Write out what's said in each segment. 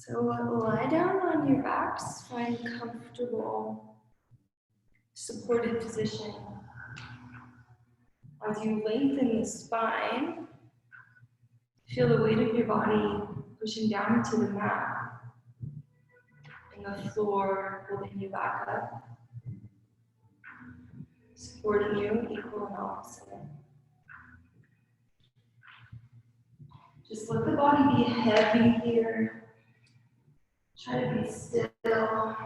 So lie down on your backs, find comfortable, supported position. As you lengthen the spine, feel the weight of your body pushing down into the mat and the floor holding you back up, supporting you, equal and opposite. Just let the body be heavy here. Try to be still.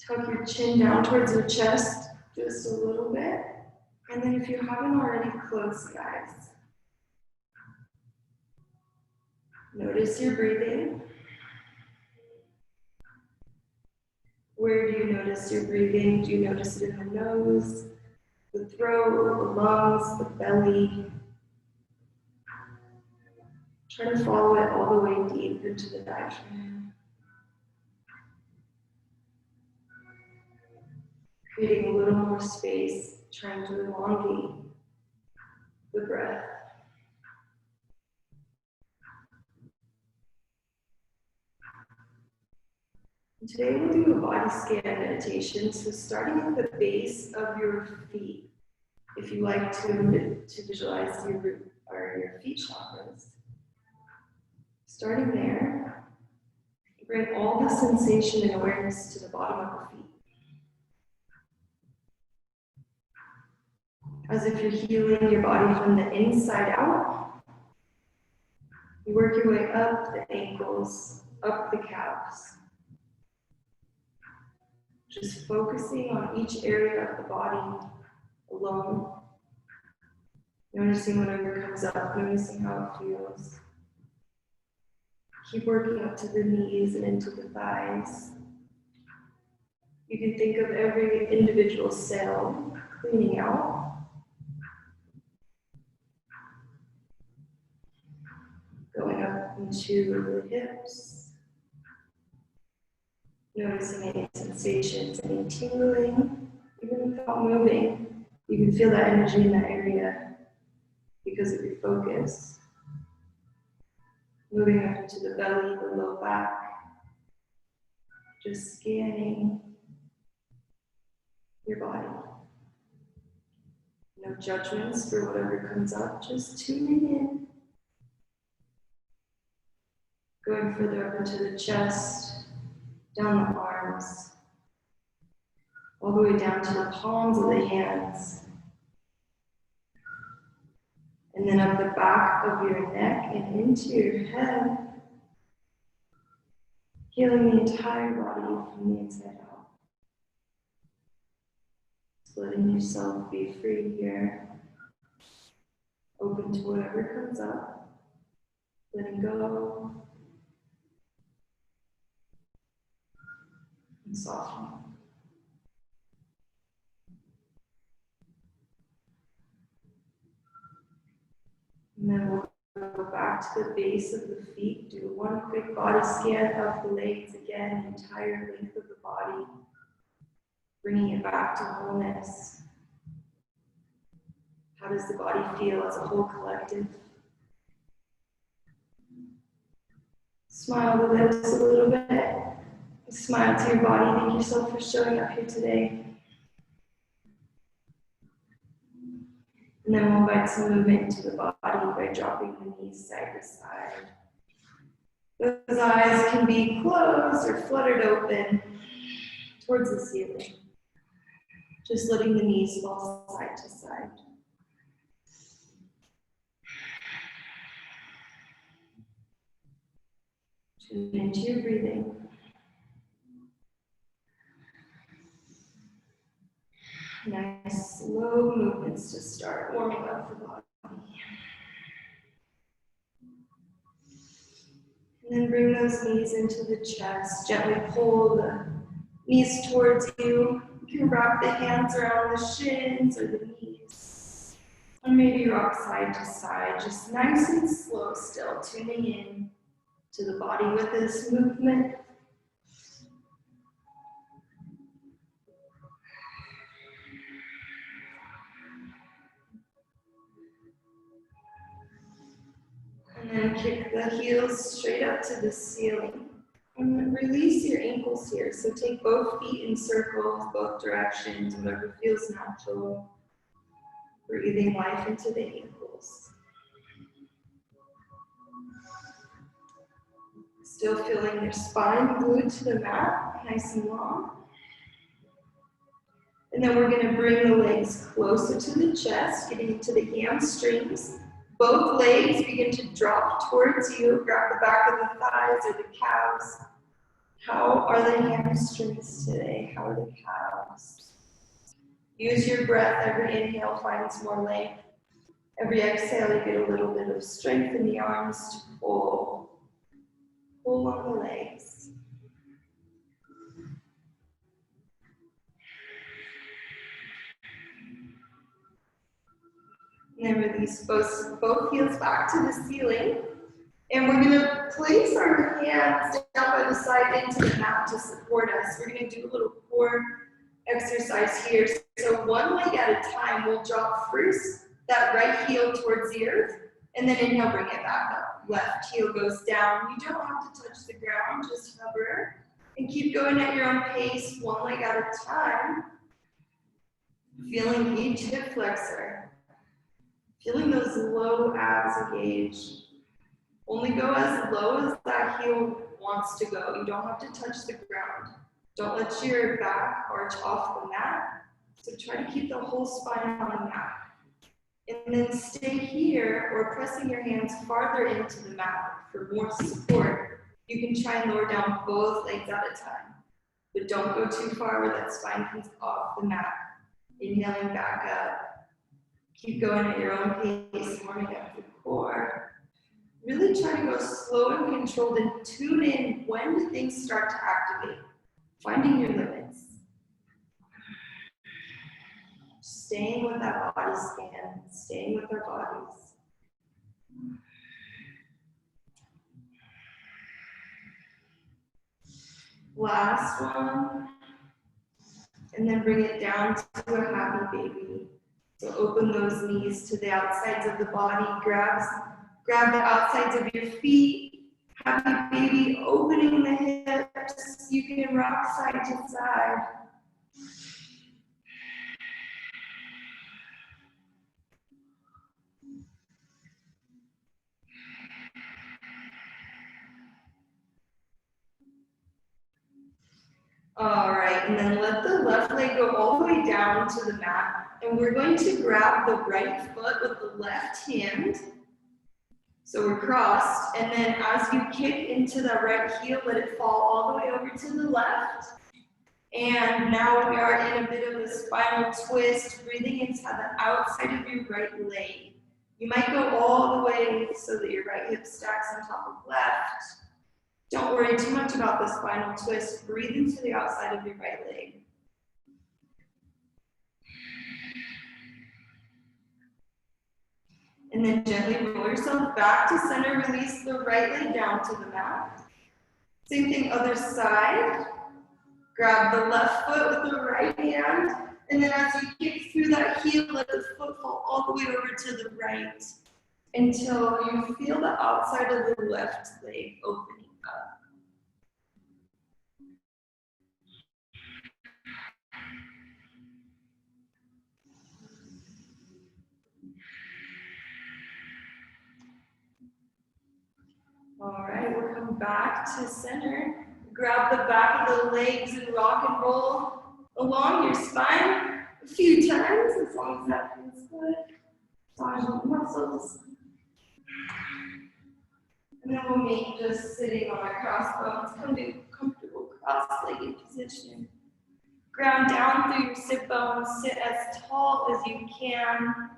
Tuck your chin down towards your chest just a little bit. And then if you haven't already, close the eyes. Notice your breathing. Where do you notice your breathing? Do you notice it in the nose, the throat, the lungs, the belly? Try to follow it all the way deep into the diaphragm. Creating a little more space, trying to elongate the breath. And today we'll do a body scan meditation. So starting at the base of your feet, if you like to visualize your root or your feet chakras. Starting there, bring all the sensation and awareness to the bottom of the feet. As if you're healing your body from the inside out. You work your way up the ankles, up the calves. Just focusing on each area of the body alone. Noticing whatever comes up, noticing how it feels. Keep working up to the knees and into the thighs. You can think of every individual cell cleaning out. Going up into the hips. Noticing any sensations, any tingling, even without moving. You can feel that energy in that area because of your focus. Moving up into the belly, the low back. Just scanning your body. No judgments for whatever comes up, just tuning in. Going further up into the chest, down the arms, all the way down to the palms of the hands. And then up the back of your neck and into your head. Healing the entire body from the inside out. Just letting yourself be free here. Open to whatever comes up. Letting go. And softening. And then we'll go back to the base of the feet. Do one quick body scan of the legs again, the entire length of the body. Bringing it back to wholeness. How does the body feel as a whole collective? Smile the lips a little bit. Smile to your body. Thank yourself for showing up here today. And then we'll invite some movement to the body by dropping the knees side to side. Those eyes can be closed or fluttered open towards the ceiling. Just letting the knees fall side to side. Tune into your breathing. Nice slow movements to start warming up the body. And then bring those knees into the chest. Gently pull the knees towards you. You can wrap the hands around the shins or the knees. Or maybe rock side to side, just nice and slow still, tuning in to the body with this movement. And then kick the heels straight up to the ceiling. And release your ankles here. So take both feet in circles, both directions, whatever feels natural. Breathing life into the ankles. Still feeling your spine glued to the mat, nice and long. And then we're going to bring the legs closer to the chest, getting into the hamstrings. Both legs begin to drop towards you. Grab the back of the thighs or the calves. How are the hamstrings today? How are the calves? Use your breath. Every inhale finds more length. Every exhale, you get a little bit of strength in the arms to pull. Pull on the legs. And then release both heels back to the ceiling. And we're going to place our hands down by the side into the mat to support us. We're going to do a little core exercise here. So one leg at a time, we'll drop first that right heel towards the earth, and then inhale, bring it back up. Left heel goes down. You don't have to touch the ground, just hover. And keep going at your own pace, one leg at a time. Feeling each hip flexor. Feeling those low abs engage. Only go as low as that heel wants to go. You don't have to touch the ground. Don't let your back arch off the mat. So try to keep the whole spine on the mat. And then stay here or pressing your hands farther into the mat for more support. You can try and lower down both legs at a time. But don't go too far where that spine comes off the mat. Inhaling back up. Keep going at your own pace, warming up the core. Really try to go slow and controlled and tune in when do things start to activate. Finding your limits. Staying with that body scan, staying with our bodies. Last one. And then bring it down to a happy baby. So open those knees to the outsides of the body. Grab the outsides of your feet. Happy baby, opening the hips. You can rock side to side. All right, and then let the left leg go all the way down to the mat. And we're going to grab the right foot with the left hand. So we're crossed. And then as you kick into the right heel, let it fall all the way over to the left. And now we are in a bit of a spinal twist, breathing into the outside of your right leg. You might go all the way so that your right hip stacks on top of left. Don't worry too much about the spinal twist. Breathe into the outside of your right leg. And then gently roll yourself back to center. Release the right leg down to the mat. Same thing, other side. Grab the left foot with the right hand. And then as you kick through that heel, let the foot fall all the way over to the right until you feel the outside of the left leg opening up. All right, we'll come back to center. Grab the back of the legs and rock and roll along your spine a few times, as long as that feels good. Massage the muscles. And then we'll meet just sitting on our crossbones. Come to a comfortable cross-legged position. Ground down through your sit bones. Sit as tall as you can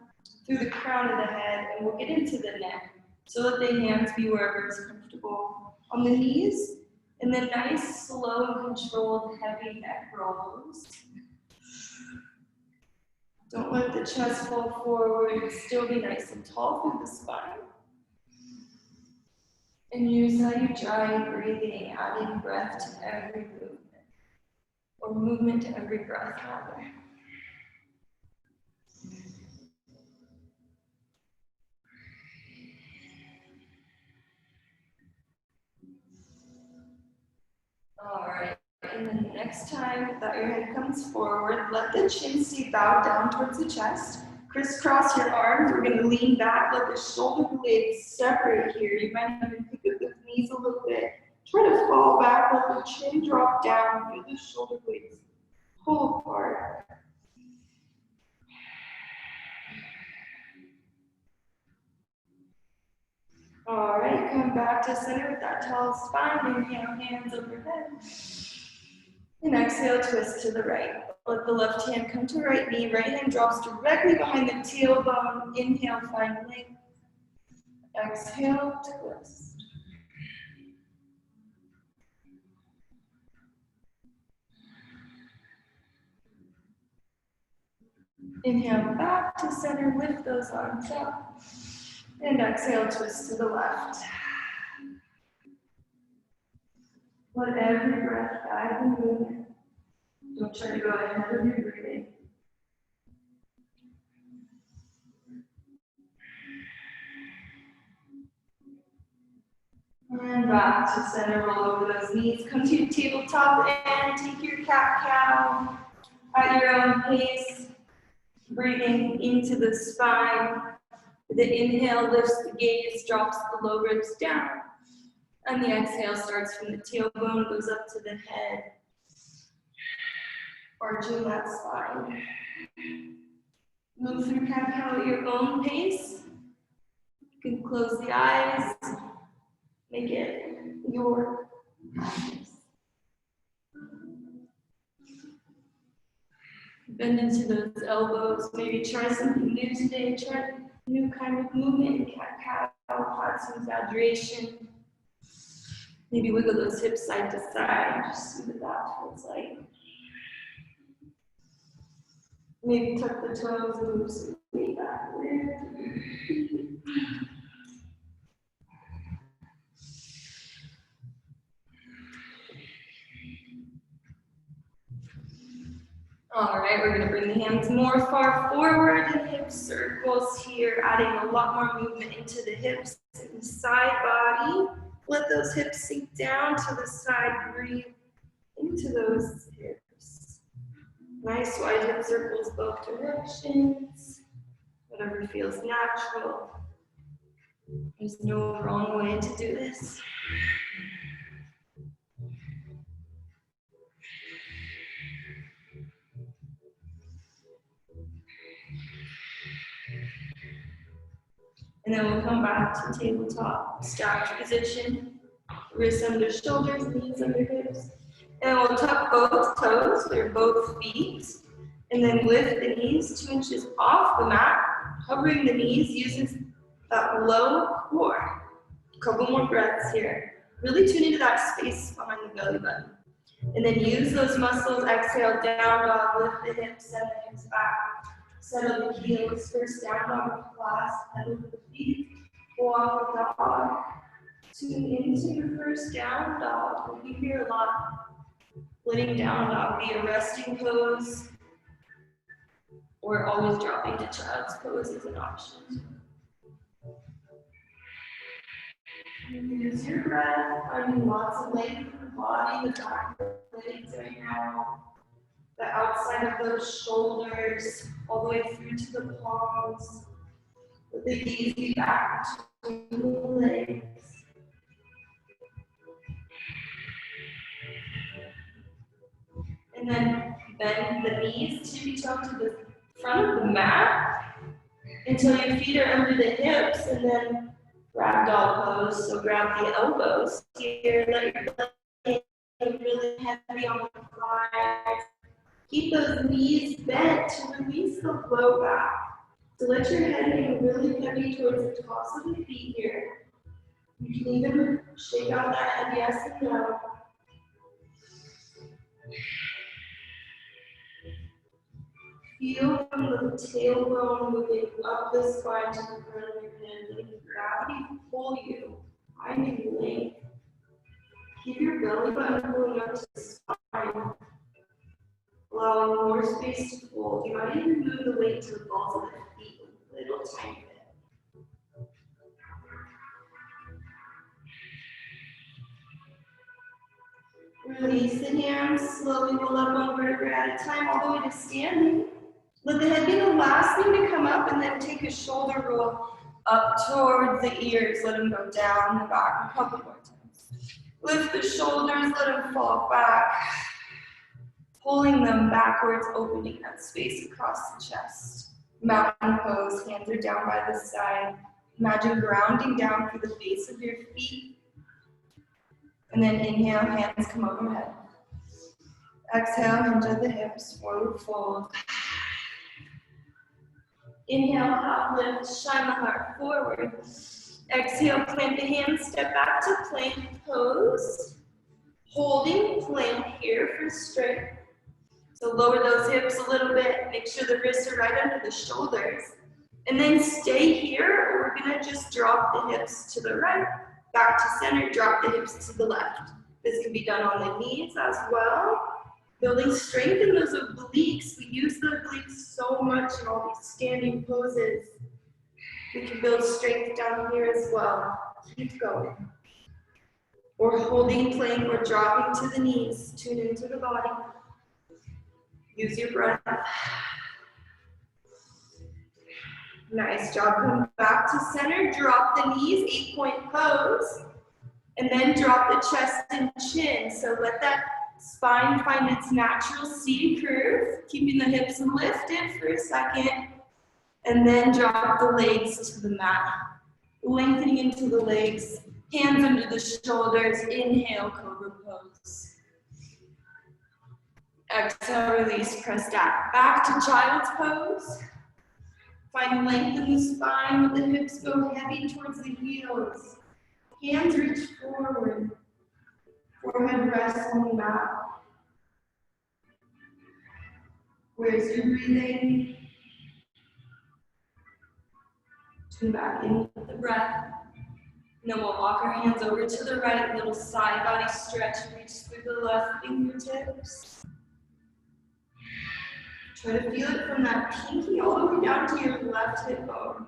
through the crown of the head, and we'll get into the neck. So let the hands be wherever is comfortable on the knees, and then nice, slow, and controlled, heavy neck rolls. Don't let the chest fall forward. Still be nice and tall through the spine. And use how you try breathing, adding breath to every movement, or movement to every breath, rather. Next time that your head comes forward, let the chin stay bowed down towards the chest. Crisscross your arms. We're going to lean back, let the shoulder blades separate here. You might even pick up the knees a little bit. Try to fall back, let the chin drop down, feel the shoulder blades pull apart. All right, come back to center with that tall spine. Inhale, hands overhead. And exhale, twist to the right. Let the left hand come to right knee. Right hand drops directly behind the tailbone. Inhale, find length. Exhale, twist. Inhale, back to center. Lift those arms up. And exhale, twist to the left. Let every breath guide the movement. Don't try to go ahead of your breathing. And back to center, roll over those knees. Come to your tabletop and take your cat-cow at your own pace. Breathing into the spine. The inhale lifts the gaze, drops the low ribs down. And the exhale starts from the tailbone, goes up to the head. Arching that spine. Move through cat-cow at your own pace. You can close the eyes. Make it your practice. Bend into those elbows. Maybe try something new today. Try a new kind of movement in cat-cow. Add some exaggeration. Maybe wiggle those hips side to side. Just see what that feels like. Maybe tuck the toes and move some weight backward. All right, we're gonna bring the hands more far forward in hip circles here, adding a lot more movement into the hips and the side body. Let those hips sink down to the side, breathe into those hips. Nice wide hip circles both directions, whatever feels natural. There's no wrong way to do this. And then we'll come back to tabletop stacked position. Wrists under shoulders, knees under hips. And we'll tuck both toes, or both feet. And then lift the knees 2 inches off the mat. Hovering the knees uses that low core. A couple more breaths here. Really tune into that space behind the belly button. And then use those muscles. Exhale, down dog, lift the hips, send the hips back. Settle the heels, first down dog, clasp, pedal the feet, walk the dog. Tune into your first down dog. We hear a lot. Letting down dog be a resting pose, or always dropping to child's pose is an option. Use your breath, finding lots of length in the body, the back of the legs right now. The outside of those shoulders, all the way through to the palms. With the easy back between the legs. And then bend the knees, tippy-toe to the front of the mat until your feet are under the hips, and then ragdoll pose. So grab the elbows here, let your legs really heavy on the thighs. Keep those knees bent to release the low back. So let your head hang really heavy towards the tops of the feet here. You can even shake out that head yes and no. Feel from the tailbone moving up the spine to the front of your head. Let gravity pull you, finding length. Keep your belly button pulling up to the spine, allowing more space to fold. You might even move the weight to the balls of the feet a little tiny bit. Release the hands, slowly roll up one vertebra at a time, all the way to standing. Let the head be the last thing to come up, and then take a shoulder roll up towards the ears. Let them go down the back a couple more times. Lift the shoulders, let them fall back. Pulling them backwards, opening that space across the chest. Mountain pose, hands are down by the side. Imagine grounding down through the base of your feet. And then inhale, hands come overhead. Exhale, hinge at the hips, forward fold. Inhale, half lift, shine the heart forward. Exhale, plant the hands, step back to plank pose. Holding plank here for strength. So lower those hips a little bit, make sure the wrists are right under the shoulders. And then stay here, or we're gonna just drop the hips to the right, back to center, drop the hips to the left. This can be done on the knees as well. Building strength in those obliques. We use the obliques so much in all these standing poses. We can build strength down here as well. Keep going. Or holding plank or dropping to the knees. Tune into the body. Use your breath. Nice job. Come back to center. Drop the knees, 8-point pose. And then drop the chest and chin. So let that spine find its natural C curve. Keeping the hips lifted for a second. And then drop the legs to the mat. Lengthening into the legs. Hands under the shoulders. Inhale, cobra pose. Exhale, release, press back to child's pose. Find length in the spine, let the hips go heavy towards the heels. Hands reach forward. Forehead rests on the mat. Where's your breathing? Tune back in with the breath. And then we'll walk our hands over to the right, little side body stretch, reach through the left fingertips. Try to feel it from that pinky all the way down to your left hip bone.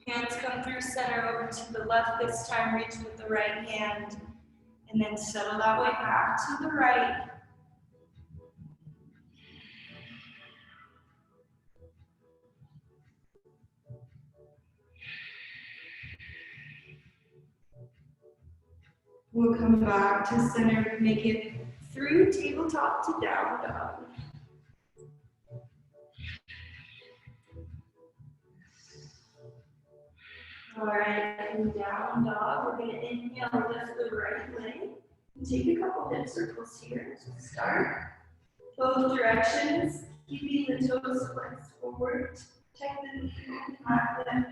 Hands come through center over to the left this time, reach with the right hand, and then settle that way back to the right. We'll come back to center, make it through tabletop to down dog. All right, and down dog. We're going to inhale, lift the right leg. Take a couple hip circles here to start. Both directions, keeping the toes flexed forward. Check the knee and back leg.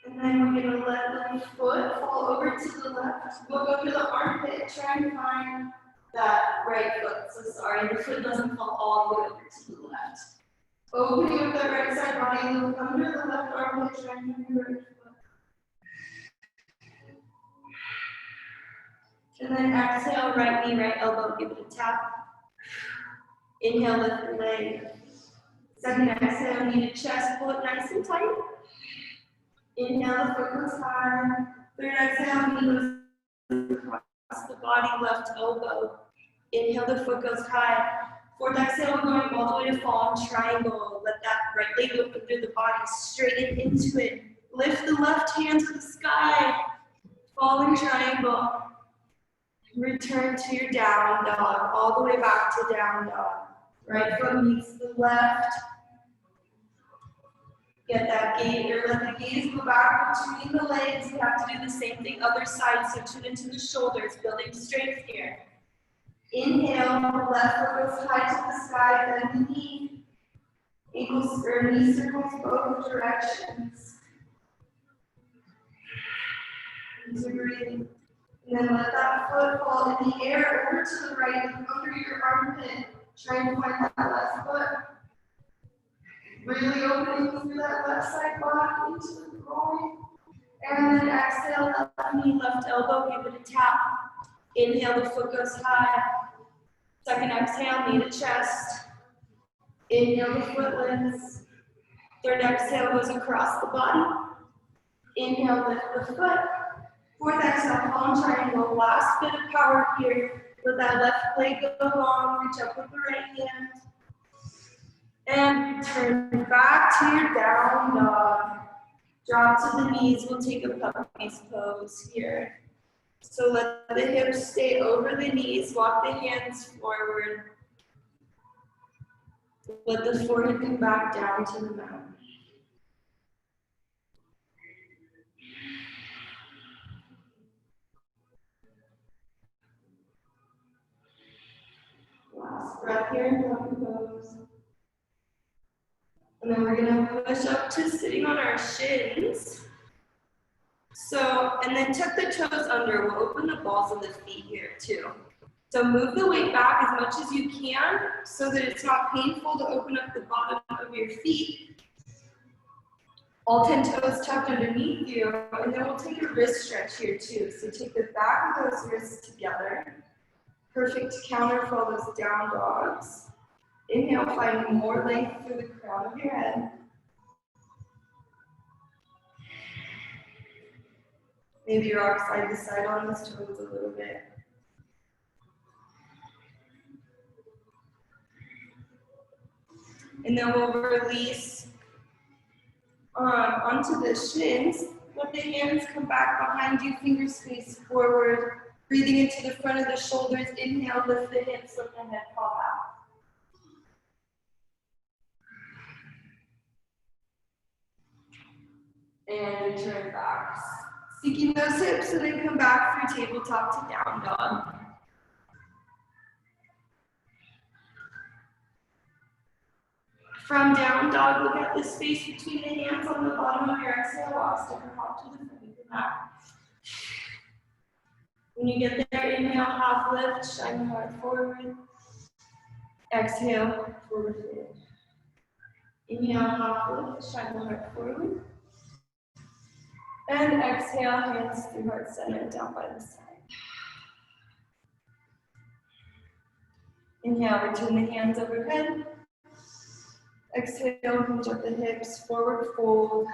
And then we're going to let the foot fall over to the left. We'll go to the armpit, try and find that right foot. So sorry, the foot doesn't fall all the way over to the left. Opening up that right side body, look under the left armpit, try and find the right foot. And then exhale, right knee, right elbow, give it a tap. Inhale, lift the leg. Second exhale, knee to chest, pull it nice and tight. Inhale, the foot goes high. Third exhale, knee goes across the body, left elbow. Inhale, the foot goes high. Fourth exhale, we're going all the way to fall in triangle. Let that right leg go under the body, straighten into it. Lift the left hand to the sky. Fall in triangle. Return to your down dog, all the way back to down dog. Right foot meets the left. Get that gaze, or let the gaze go back between the legs. You have to do the same thing other side, so tune into the shoulders, building strength here. Inhale, left foot goes high to the sky, bend the knee. Ankles or knee circles both directions. Into breathing. And then let that foot fall in the air over to the right, under your armpit. Try and find that left foot. Really opening through that left side body into the groin. And then exhale, left knee, left elbow, give it a tap. Inhale, the foot goes high. Second exhale, knee to chest. Inhale, the foot lifts. Third exhale goes across the body. Inhale, lift the foot. Fourth exhale, palm triangle. Last bit of power here. Let that left leg go long. Reach up with the right hand. And return back to your down dog. Drop to the knees. We'll take a puppy's pose here. So let the hips stay over the knees. Walk the hands forward. Let the forehead come back down to the mat. Last breath here in puppy pose. And then we're gonna push up to sitting on our shins. So, and then tuck the toes under. We'll open the balls of the feet here too. So move the weight back as much as you can so that it's not painful to open up the bottom of your feet. All 10 toes tucked underneath you. And then we'll take a wrist stretch here too. So take the back of those wrists together. Perfect counter for all those down dogs. Inhale, find more length through the crown of your head. Maybe rock side to side on those toes a little bit. And then we'll release onto the shins. Let the hands come back behind you, fingers face forward. Breathing into the front of the shoulders. Inhale, lift the hips, let the head fall back. And return back. Seeking those hips, and then come back through tabletop to down dog. From down dog, look at the space between the hands on the bottom of your exhale. Walk step and hop to the front of the mat. When you get there, inhale, half lift, shine the heart forward. Exhale, forward fold. Inhale, half lift, shine the heart forward. And exhale, hands through heart center, down by the side. Inhale, return the hands overhead. Exhale, hinge up the hips, forward fold.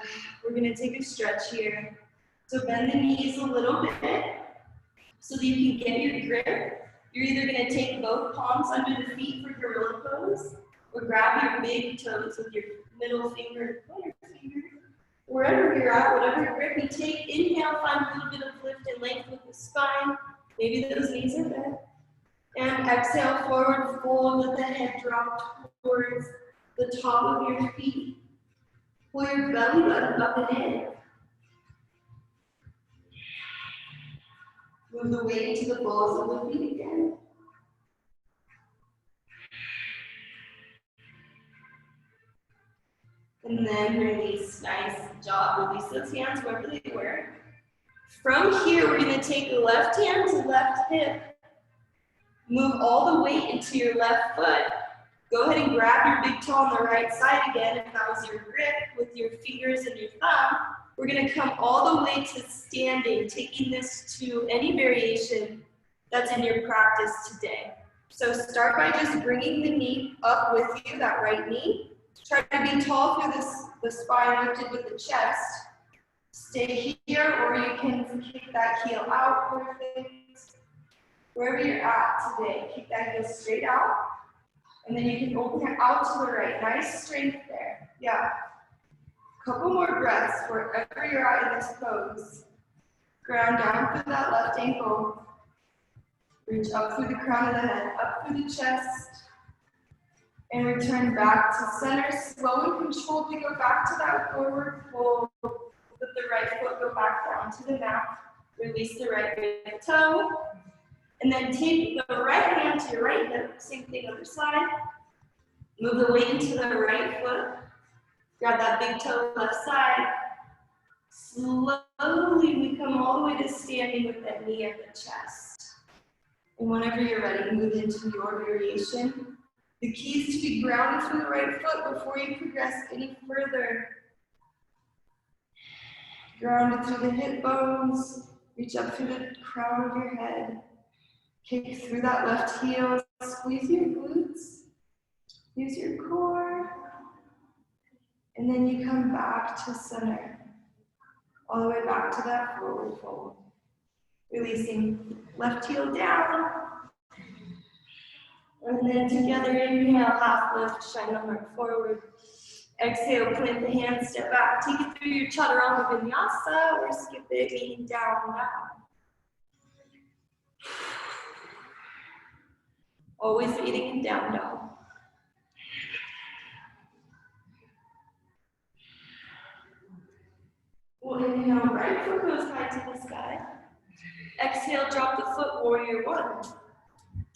We're gonna take a stretch here. So bend the knees a little bit so that you can get your grip. You're either gonna take both palms under the feet for gorilla pose, or grab your big toes with your middle finger and pointer finger. Wherever you're at, whatever grip you take, inhale, find a little bit of lift and length with the spine. Maybe those knees are bent. And exhale, forward fold, let the head drop towards the top of your feet. Pull your belly button up and in. Move the weight to the balls of the feet again. And then release, nice job. Release those hands wherever they were. From here, we're gonna take the left hand to left hip. Move all the weight into your left foot. Go ahead and grab your big toe on the right side again, if that was your grip, with your fingers and your thumb. We're gonna come all the way to standing, taking this to any variation that's in your practice today. So start by just bringing the knee up with you, that right knee. Try to be tall through the spine lifted with the chest. Stay here, or you can kick that heel out, perfect. Wherever you're at today, kick that heel straight out. And then you can open it out to the right. Nice strength there. Yeah. Couple more breaths wherever you're at in this pose. Ground down through that left ankle. Reach up through the crown of the head, up through the chest. And return back to center. Slow and controlled. We go back to that forward fold. Let the right foot go back down to the mat. Release the right big toe. And then take the right hand to your right hip. Same thing other side. Move the weight into the right foot. Grab that big toe left side. Slowly we come all the way to standing with that knee at the chest. And whenever you're ready, move into your variation. The key is to be grounded through the right foot before you progress any further. Grounded through the hip bones. Reach up through the crown of your head. Kick through that left heel. Squeeze your glutes. Use your core. And then you come back to center. All the way back to that forward fold. Releasing left heel down. And then together, inhale, half lift, shine the heart forward. Exhale, plant the hands, step back. Take it through your chaturanga vinyasa or skip it, meaning down now. Always meeting in down dog. We'll inhale, right foot goes high to the sky. Exhale, drop the foot, warrior one.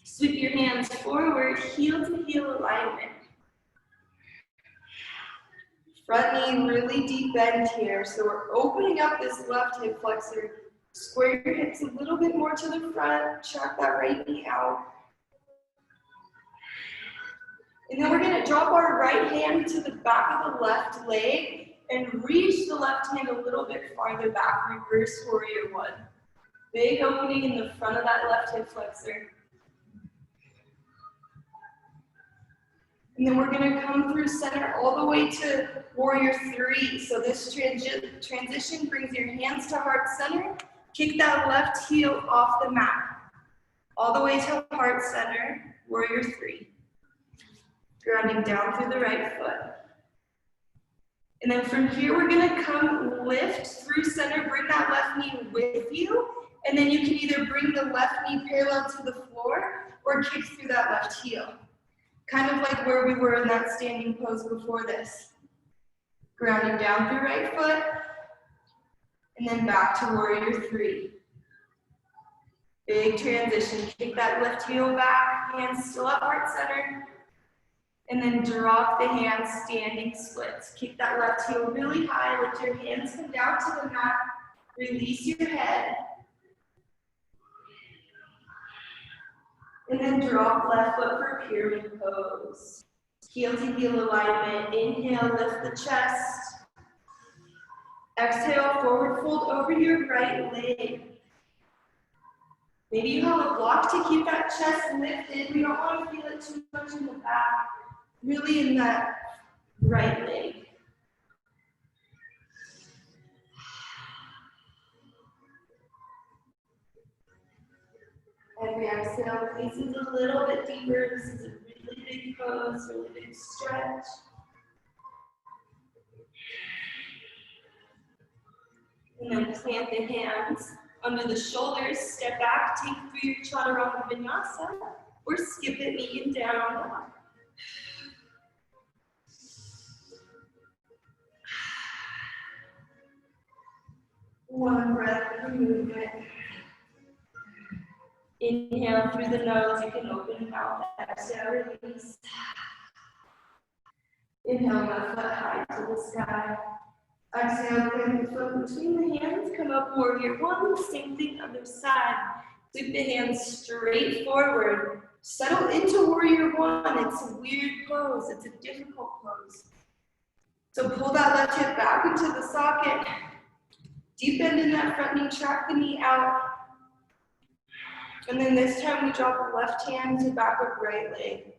Sweep your hands forward, heel to heel alignment. Front knee, really deep bend here. So we're opening up this left hip flexor. Square your hips a little bit more to the front. Track that right knee out. And then we're going to drop our right hand to the back of the left leg and reach the left hand a little bit farther back. Reverse warrior one. Big opening in the front of that left hip flexor. And then we're going to come through center all the way to warrior three. So this transition brings your hands to heart center. Kick that left heel off the mat. All the way to heart center, warrior three. Grounding down through the right foot. And then from here, we're going to come lift through center, bring that left knee with you. And then you can either bring the left knee parallel to the floor or kick through that left heel. Kind of like where we were in that standing pose before this. Grounding down through right foot, and then back to warrior three. Big transition, kick that left heel back, hands still at heart center, and then drop the hands, standing splits. Kick that left heel really high, let your hands come down to the mat, release your head, and then drop left foot for pyramid pose. Heel to heel alignment. Inhale, lift the chest. Exhale, forward fold over your right leg. Maybe you have a block to keep that chest lifted. We don't want to feel it too much in the back. Really in that right leg. Every exhale, releases a little bit deeper. This is a really big pose, really big stretch. And then plant the hands under the shoulders, step back, take through your chaturanga vinyasa, or skip it, knee and down. One breath per movement. Inhale through the nose, you can open mouth, exhale, release. Inhale, left foot high to the sky. Exhale, plant the foot between the hands, come up, warrior one, same thing, other side. Sweep the hands straight forward. Settle into warrior one. It's a weird pose, it's a difficult pose. So pull that left hip back into the socket. Deep bend in that front knee, track the knee out. And then this time we drop the left hand to back of right leg.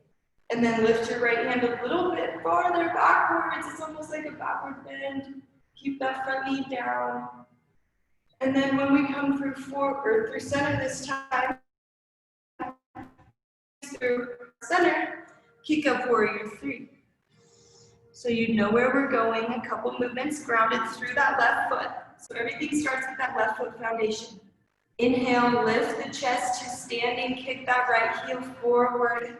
And then lift your right hand a little bit farther backwards. It's almost like a backward bend. Keep that front knee down. And then when we come through forward, through center this time, through center, kick up warrior three. So you know where we're going, a couple movements grounded through that left foot. So everything starts with that left foot foundation. Inhale, lift the chest to standing, kick that right heel forward,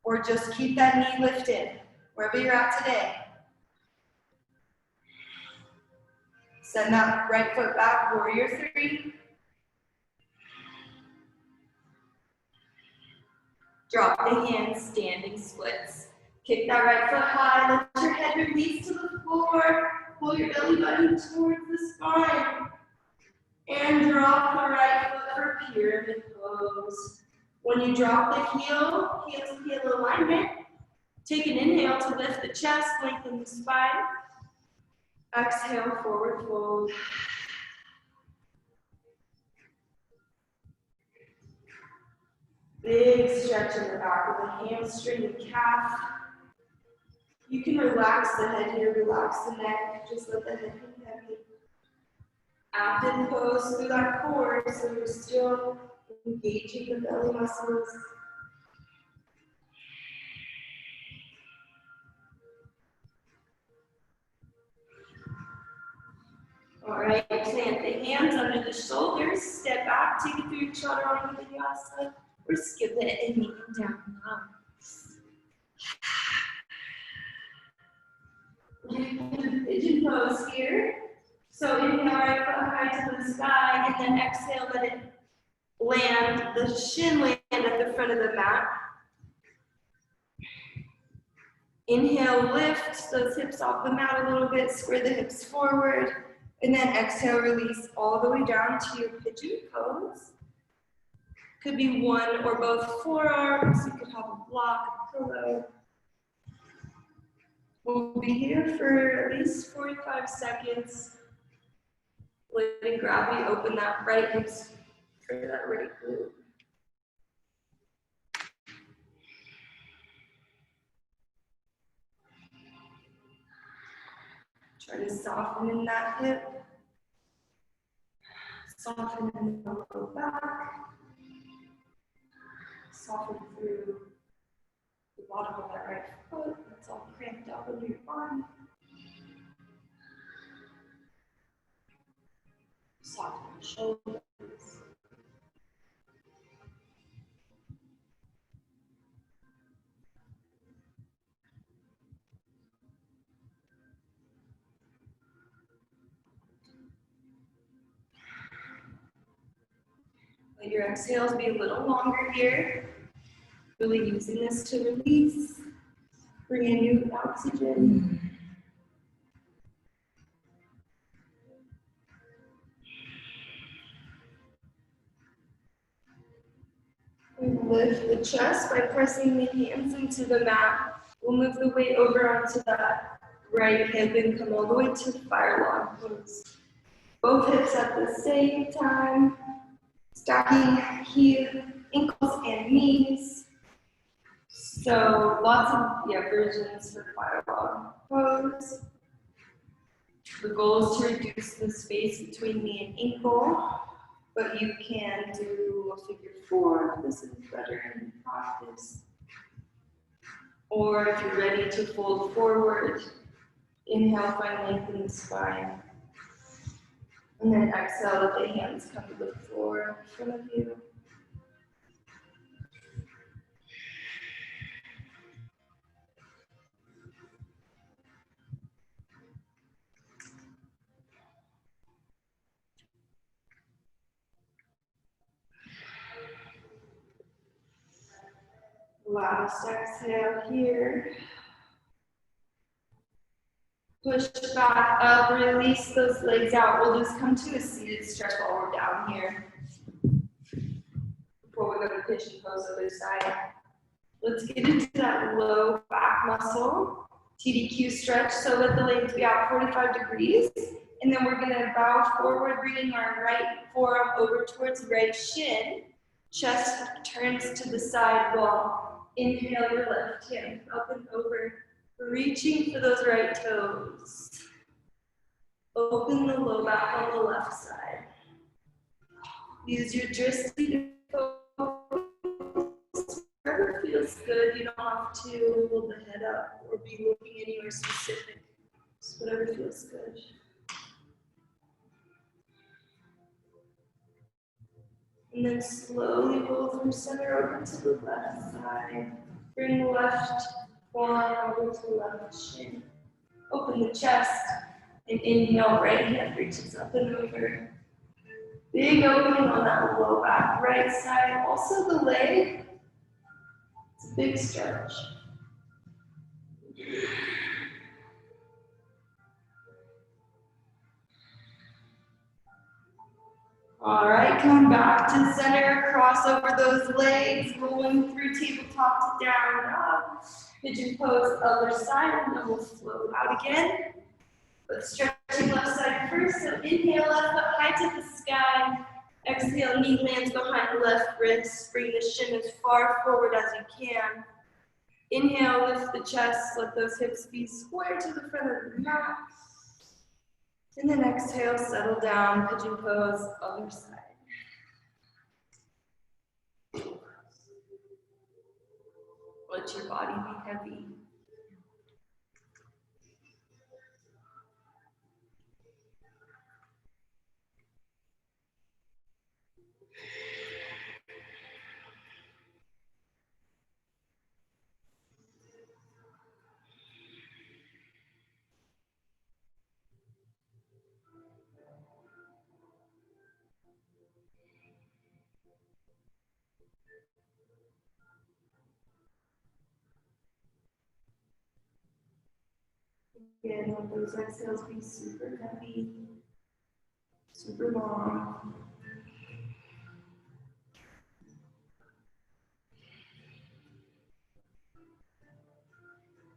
or just keep that knee lifted, wherever you're at today. Send that right foot back, warrior three. Drop the hands, standing splits. Kick that right foot high, let your head release to the floor. Pull your belly button towards the spine. And drop the right foot for pyramid pose. When you drop the heel, heel to heel alignment, take an inhale to lift the chest, lengthen the spine. Exhale, forward fold. Big stretch in the back of the hamstring and calf. You can relax the head here, relax the neck, just let the head hang heavy. Active pose through that core, so you're still engaging the belly muscles. All right, plant the hands under the shoulders, step back, take it through your chaturanga vinyasa, or skip it and meet them down now. Pigeon pose here. So inhale, right foot high to the sky, and then exhale, let it land, the shin land at the front of the mat. Inhale, lift those hips off the mat a little bit, square the hips forward, and then exhale, release all the way down to your pigeon pose. Could be one or both forearms, you could have a block, a pillow. We'll be here for at least 45 seconds. Letting gravity open that right hip for that right glute. Try to soften in that hip. Soften in the low back. Soften through the bottom of that right foot. It's all cramped up under your body. Soften the shoulders. Let your exhales be a little longer here. Really using this to release. Bring in new oxygen. Lift the chest by pressing the hands into the mat. We'll move the weight over onto that right hip and come all the way to the fire log pose. Both hips at the same time. Stacking heel, ankles, and knees. So lots of versions for fire log pose. The goal is to reduce the space between knee and ankle. But you can do a figure four if this is better in practice. Or if you're ready to fold forward, inhale, find length in the spine. And then exhale, let the hands come to the floor in front of you. Last exhale here. Push back up, release those legs out. We'll just come to a seated stretch while we're down here. Before we go to pigeon pose, other side. Let's get into that low back muscle. TDQ stretch, so let the legs be out 45 degrees. And then we're gonna bow forward, bringing our right forearm over towards right shin. Chest turns to the side wall. Inhale your left hand up and over, reaching for those right toes. Open the low back on the left side. Use your drishti to focus. Wherever feels good, you don't have to hold the head up or be looking anywhere specific. Just whatever feels good. And then slowly roll from center over to the left side. Bring the left forearm over to the left shin. Open the chest and inhale, right hand reaches up and over. Big opening on that low back right side. Also the leg. It's a big stretch. All right, come back to center, cross over those legs, rolling through tabletop to down, up. Pigeon pose, other side, and then we'll float out again. But stretching left side first, so inhale, left foot high to the sky. Exhale, knee lands behind the left wrist. Bring the shin as far forward as you can. Inhale, lift the chest, let those hips be square to the front of the mat. And then exhale, settle down, pigeon pose, other side. Let your body be heavy. Again, let those exhales be super heavy, super long.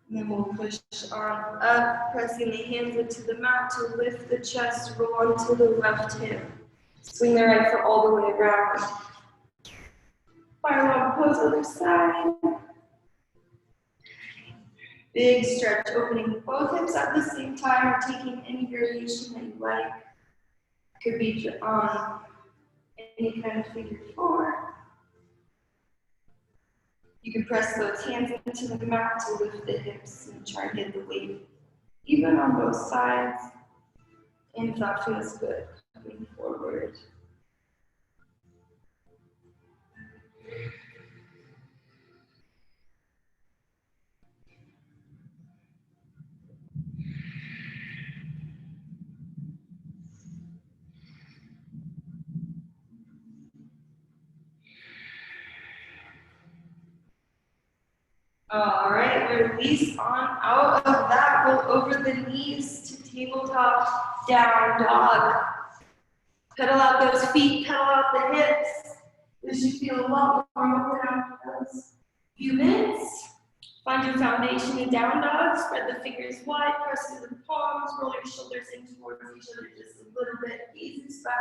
And then we'll push arm up, pressing the hands into the mat to lift the chest, roll onto the left hip. Swing the right foot all the way around. Fire long pose, other side. Big stretch, opening both hips at the same time, or taking any variation that you like. Could be on any kind of figure four. You can press those hands into the mat to lift the hips and try and get the weight even on both sides. And if that feels good, coming forward. All right, release on out of that. Roll over the knees to tabletop down dog. Pedal out those feet, pedal out the hips. This should feel a lot more down for those few minutes. Find your foundation in down dog. Spread the fingers wide, press into the palms, roll your shoulders in towards each other just a little bit. Ease back.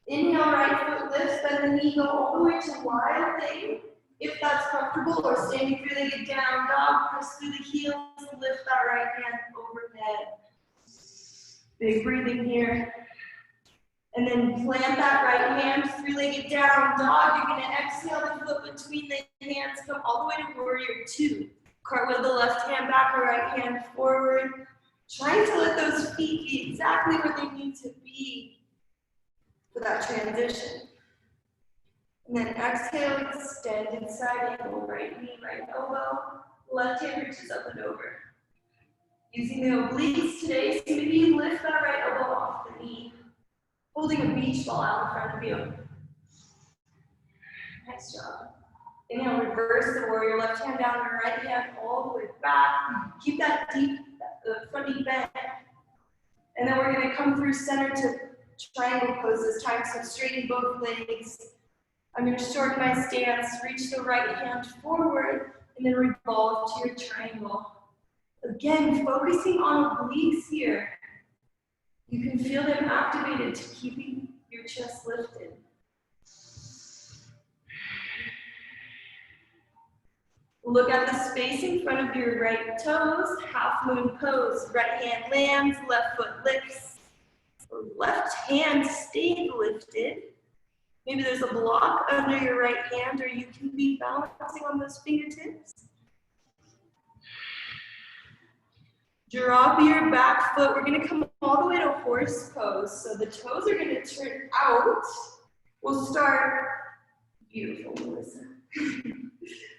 Inhale, right foot lifts, bend the knee, go all the way to wild thing. If that's comfortable, or standing three-legged down dog, press through the heels, lift that right hand overhead. Big breathing here. And then plant that right hand, three-legged down dog. You're gonna exhale the foot between the hands, come all the way to warrior two. Cartwheel the left hand back, or right hand forward. Trying to let those feet be exactly where they need to be for that transition. And then exhale, extend inside angle, right knee, right elbow. Left hand reaches up and over. Using the obliques today, so maybe you lift that right elbow off the knee. Holding a beach ball out in front of you. Nice job. Inhale, reverse the warrior. Left hand down, the right hand all the way back. Keep that deep, front knee bent. And then we're going to come through center to triangle pose this time. So straighten both legs. I'm going to shorten my stance, reach the right hand forward, and then revolve to your triangle. Again, focusing on obliques here. You can feel them activated to keeping your chest lifted. Look at the space in front of your right toes, half moon pose. Right hand lands, left foot lifts. Left hand stayed lifted. Maybe there's a block under your right hand, or you can be balancing on those fingertips. Drop your back foot. We're going to come all the way to horse pose. So the toes are going to turn out. We'll start, beautiful, Melissa.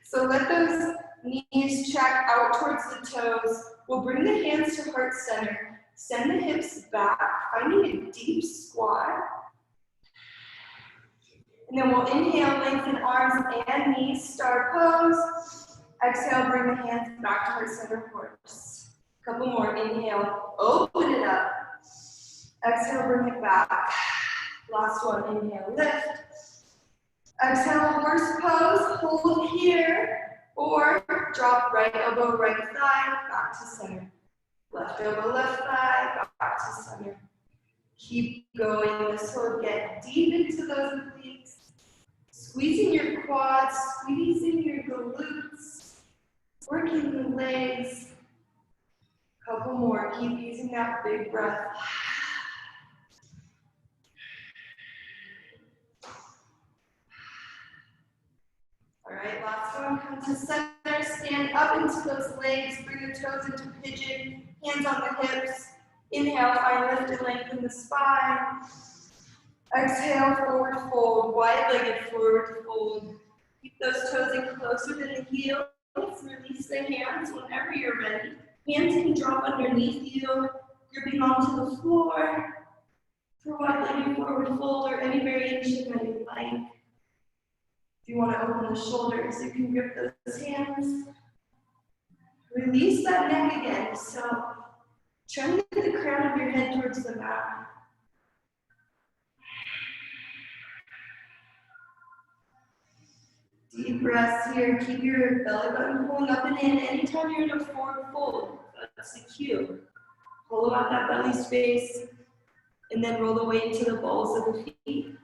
So let those knees track out towards the toes. We'll bring the hands to heart center. Send the hips back, finding a deep squat. And then we'll inhale, lengthen arms and knees, star pose. Exhale, bring the hands back to heart center, horse. Couple more, inhale, open it up. Exhale, bring it back. Last one, inhale, lift. Exhale, horse pose, hold here, or drop right elbow, right thigh, back to center. Left elbow, left thigh, back to center. Keep going, this will get deep into those obliques. Squeezing your quads, squeezing your glutes, working the legs. Couple Couple more, keep using that big breath. All right, last one, come to center, stand up into those legs, bring the toes into pigeon, hands on the hips. Inhale, find lift and lengthen the spine. Exhale, forward fold, wide-legged forward fold. Keep those toes in closer than the heels. Release the hands whenever you're ready. Hands can drop underneath you, gripping onto the floor for wide-legged forward fold or any variation that you like. If you want to open the shoulders, you can grip those hands. Release that neck again. So try to get the crown of your head towards the mat. Deep breaths here. Keep your belly button pulling up and in. Anytime you're in a forward fold, that's the cue. Hollow out that belly space, and then roll the weight into the balls of the feet.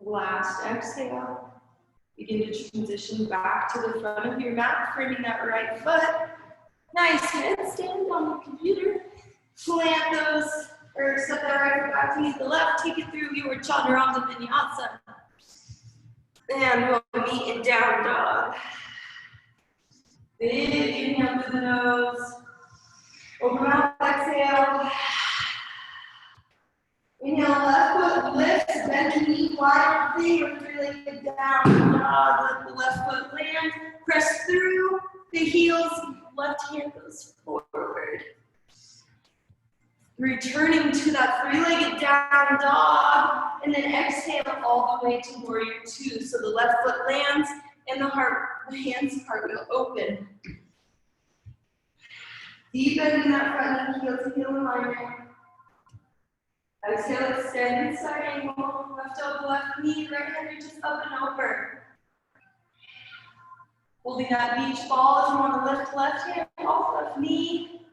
Last exhale. Begin to transition back to the front of your mat, framing that right foot. Nice headstand on the computer. Plant those, or set that right foot back to meet the left. Take it through your chaturanga vinyasa. And we'll meet in down dog. Big inhale through the nose. Open mouth, exhale. Inhale, left foot lifts, bend the knee wide, finger three-legged down dog. Let the left foot land. Press through the heels. Left hand goes forward. Returning to that three-legged down dog, and then exhale all the way to warrior two. So the left foot lands, and the hands part will open. Deep bend in that front knee, heel to heel alignment. Exhale, extend side angle. Left elbow, left knee, right hand reaches up and over. Holding that beach ball. If you want to lift left hand off left knee.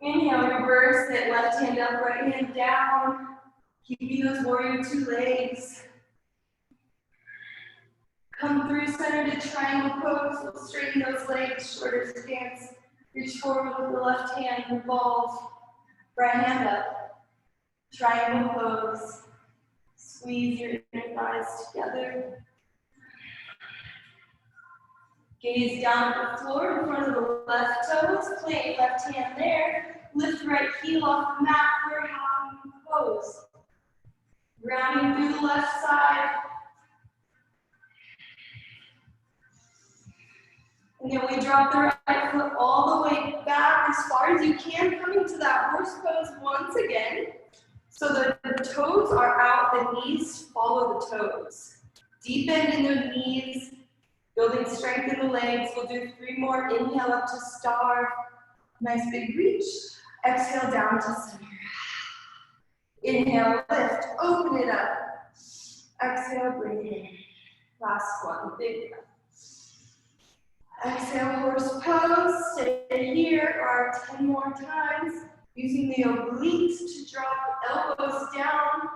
Inhale, reverse it. Left hand up, right hand down. Keeping those warrior two legs. Come through center to triangle pose. We'll straighten those legs, shorter stance. Reach forward with the left hand, revolve. Right hand up. Triangle pose. Squeeze your inner thighs together. Gaze down at the floor in front of the left toes. Plant left hand there. Lift right heel off the mat for a half moon pose. Grounding through the left side. And then we drop the right foot all the way back as far as you can, coming to that horse pose once again. So the toes are out, the knees follow the toes. Deep bend in the knees, building strength in the legs. We'll do 3 more. Inhale up to star. Nice big reach. Exhale down to center. Inhale, lift, open it up. Exhale, bring it in. Last one, big breath. Exhale, horse pose. Stay here, or 10 more times. Using the obliques to drop elbows down.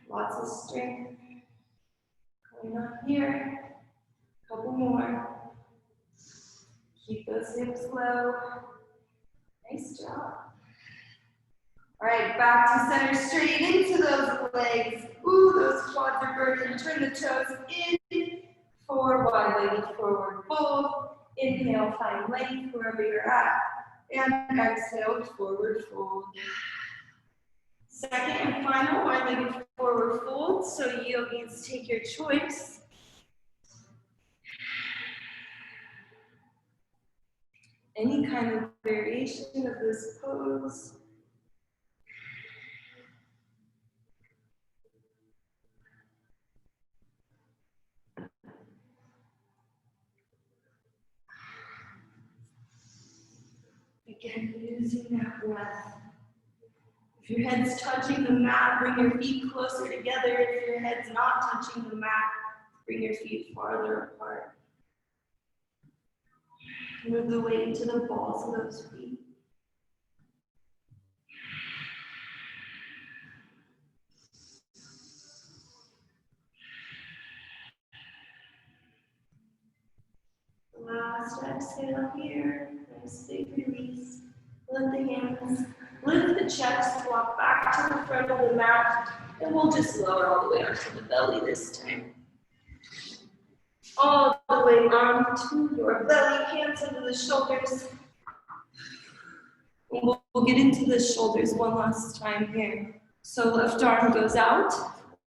Lots of strength. Going on here. Couple more. Keep those hips low. Nice job. All right, back to center, straight into those legs. Ooh, those quads are burning. Turn the toes in. Forward, wide-legged forward fold. Inhale, find length wherever you're at. And exhale, forward fold. Second and final, wide-legged forward fold. So yogis, take your choice. Any kind of variation of this pose. Again, using that breath. If your head's touching the mat, bring your feet closer together. If your head's not touching the mat, bring your feet farther apart. Move the weight into the balls of those feet. Last exhale here. Nice big release. Lift the hands. Lift the chest. Walk back to the front of the mat. And we'll just lower all the way onto the belly this time. All the way onto your belly. Hands under the shoulders. And we'll get into the shoulders one last time here. So left arm goes out,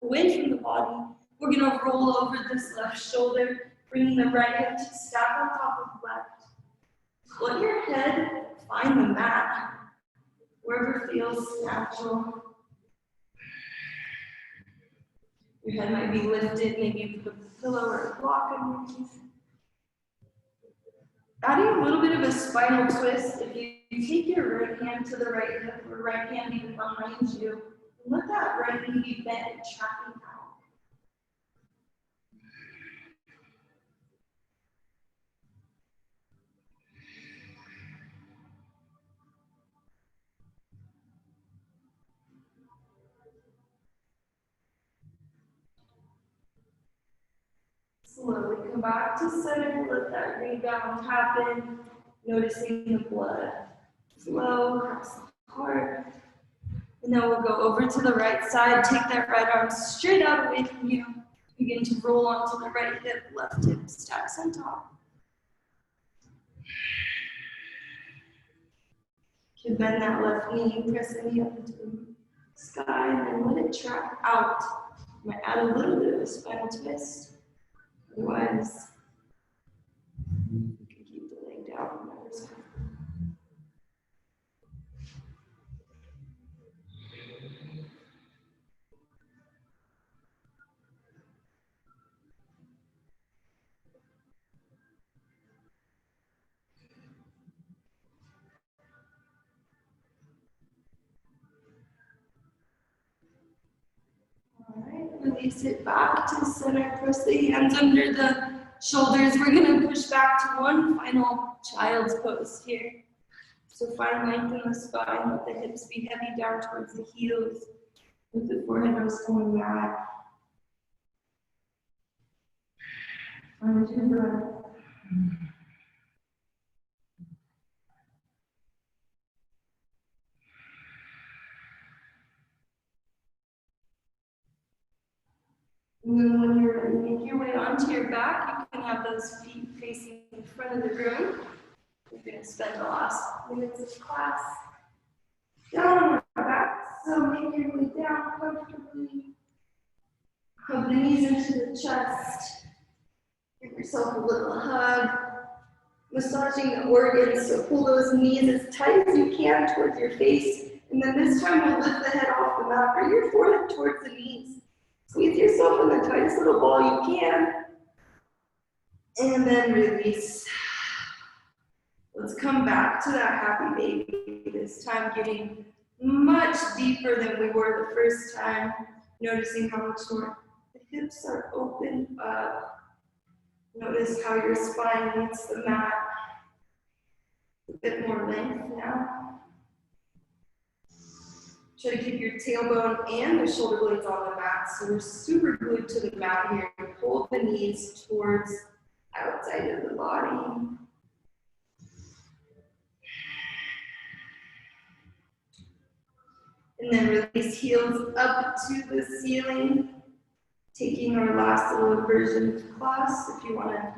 away from the body. We're gonna roll over this left shoulder, bringing the right hip to stack on top of left. Let your head find the mat, wherever feels natural. Your head might be lifted, maybe you put a pillow or a block underneath. Adding a little bit of a spinal twist, if you take your right hand to the right hip, or right hand even behind you, let that right knee be bent and tracking out. Slowly come back to center, let that rebound happen, noticing the blood flow across the heart. And then we'll go over to the right side, take that right arm straight out away from you. Begin to roll onto the right hip, left hip stacks on top. You can bend that left knee, press the knee up into the sky, and then let it track out. You might add a little bit of a spinal twist. Otherwise, you can keep the leg down on the other side. Release it back to center, press the hands under the shoulders. We're gonna push back to one final child's pose here. So find length in the spine, let the hips be heavy down towards the heels, with the forehead nose going back. Find your breath. And then when you're ready, make your way onto your back. You can have those feet facing in front of the room. We're going to spend the last minutes of class down on our back. So make your way down comfortably. Hug the knees into the chest. Give yourself a little hug. Massaging the organs, so pull those knees as tight as you can towards your face. And then this time we'll lift the head off the mat, bring your forehead towards the knees. Squeeze yourself in the tightest little ball you can. And then release. Let's come back to that happy baby, this time getting much deeper than we were the first time. Noticing how much more the hips are open up. Notice how your spine meets the mat. A bit more length now. Try to keep your tailbone and the shoulder blades on the mat. So we're super glued to the mat here. Pull the knees towards outside of the body. And then release heels up to the ceiling. Taking our last little version of class. If you want to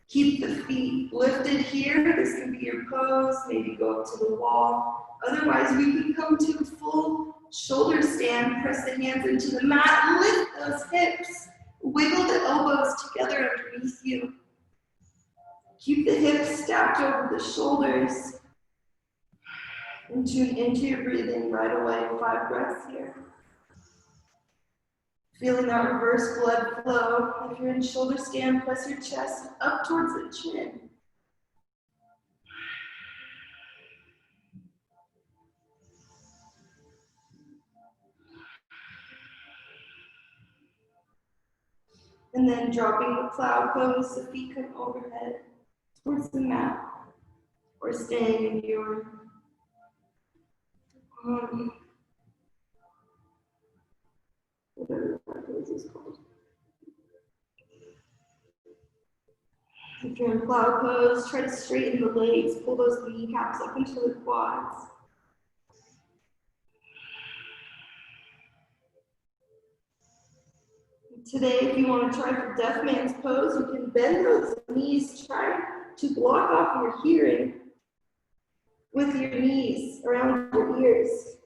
keep the feet lifted here, this can be your pose. Maybe go up to the wall. Otherwise, we can come to a full shoulder stand. Press the hands into the mat. Lift those hips. Wiggle the elbows together underneath you. Keep the hips stacked over the shoulders. And tune into your breathing right away. 5 breaths here. Feeling that reverse blood flow. If you're in shoulder stand, press your chest up towards the chin. And then dropping the cloud pose, the feet come overhead towards the mat. or staying in your whatever that pose is called. If you're in cloud pose, try to straighten the legs, pull those kneecaps up into the quads. Today, if you want to try for deaf man's pose, you can bend those knees, try to block off your hearing with your knees around your ears.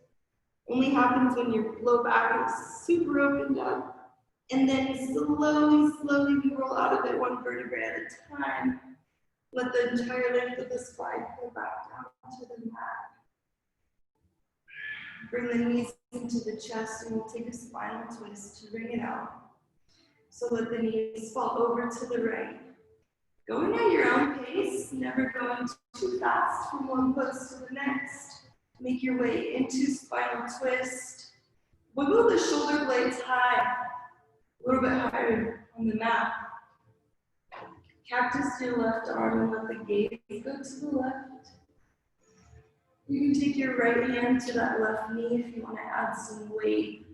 Only happens when your low back is super opened up. And then slowly, we roll out of it one vertebrae at a time. Let the entire length of the spine pull back down to the mat. Bring the knees into the chest and we'll take a spinal twist to bring it out. So let the knees fall over to the right. Going at your own pace, never going too fast from one pose to the next. Make your way into spinal twist. Wiggle the shoulder blades high, a little bit higher on the mat. Cactus your left arm and let the gaze go to the left. You can take your right hand to that left knee if you want to add some weight.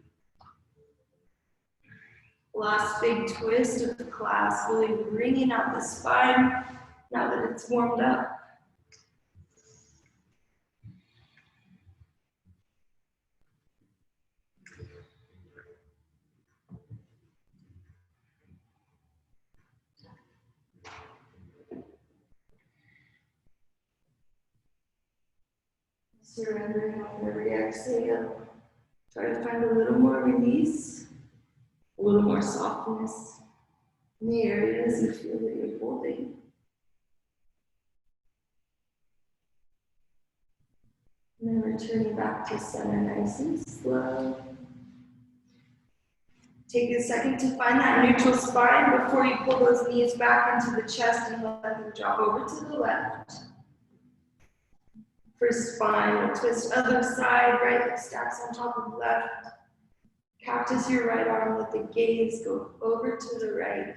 Last big twist of the class, really bringing out the spine now that it's warmed up. Surrendering on every exhale. Try to find a little more release, a little more softness in the areas you feel that you're holding. And then returning back to center nice and slow. Take a second to find that neutral spine before you pull those knees back into the chest and let them drop over to the left. First spine, we'll twist other side, right leg stacks on top of left. Cactus your right arm, let the gaze go over to the right.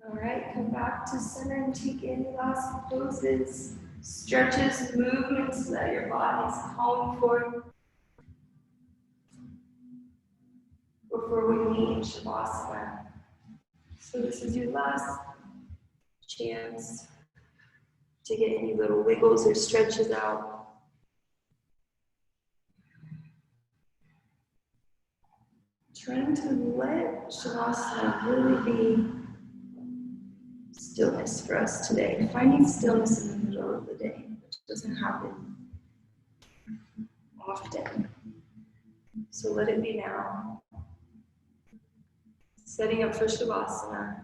All right, come back to center and take any last poses, stretches, movements that your body's calling for before we meet Shavasana. So this is your last chance to get any little wiggles or stretches out. Trying to let Shavasana really be stillness for us today. Finding stillness in the middle of the day, which doesn't happen often. So let it be now. Setting up for Shavasana.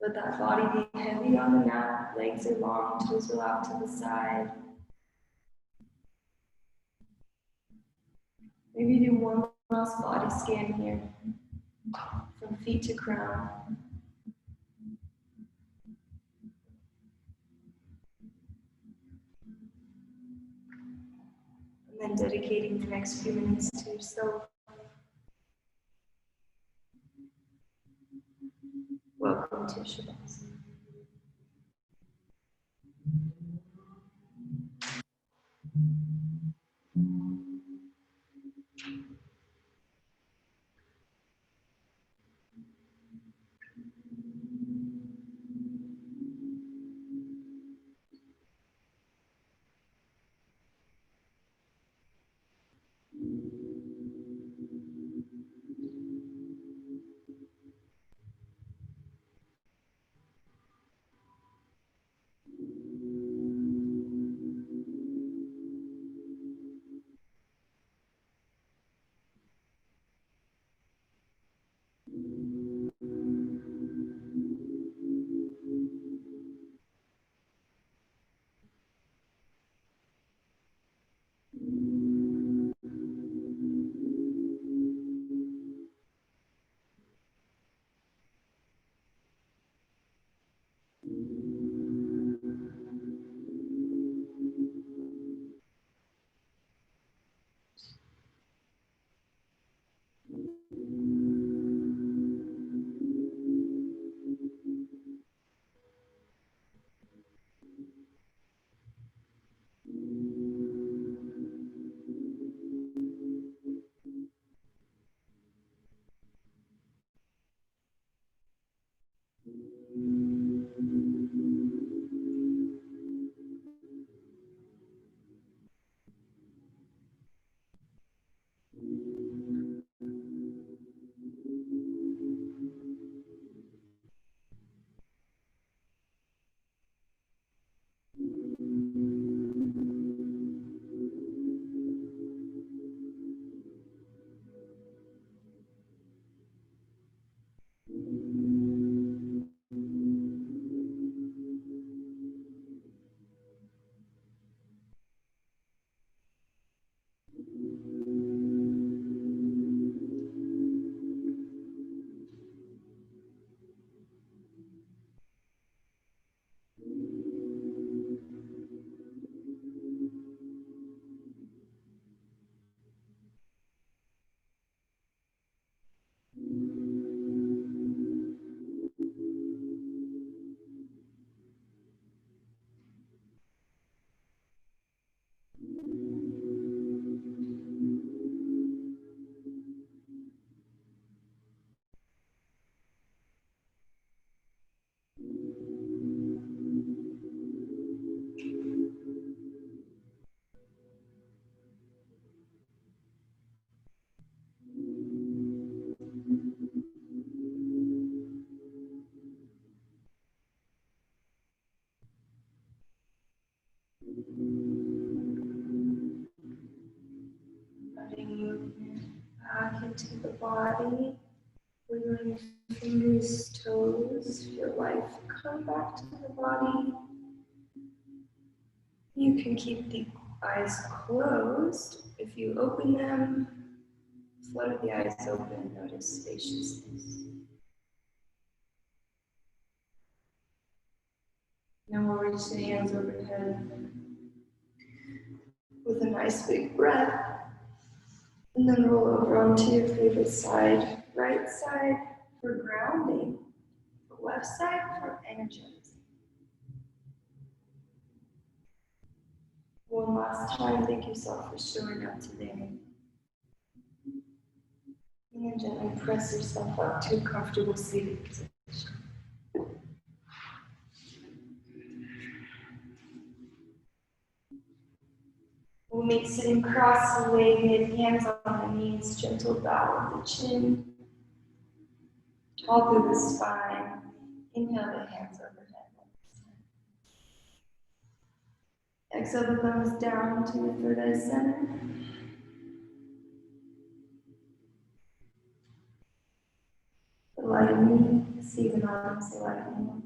Let that body be heavy on the mat, legs are long, toes roll out to the side. Maybe do one last body scan here, from feet to crown. And then dedicating the next few minutes to yourself. Welcome to Shavasana. body, wiggling fingers, toes, feel life come back to the body. You can keep the eyes closed. If you open them, float the eyes open, notice spaciousness. Now we'll reach the hands overhead with a nice big breath. And then roll over onto your favorite side. Right side for grounding, the left side for energizing. One last time, thank yourself for showing up today. And then gently press yourself up to a comfortable seated position. We'll meet sitting cross-legged, hands on the knees, gentle bow of the chin, tall through the spine. Inhale the hands overhead. Exhale the thumbs down to the third eye center. The light of me, see the arms, the light of me.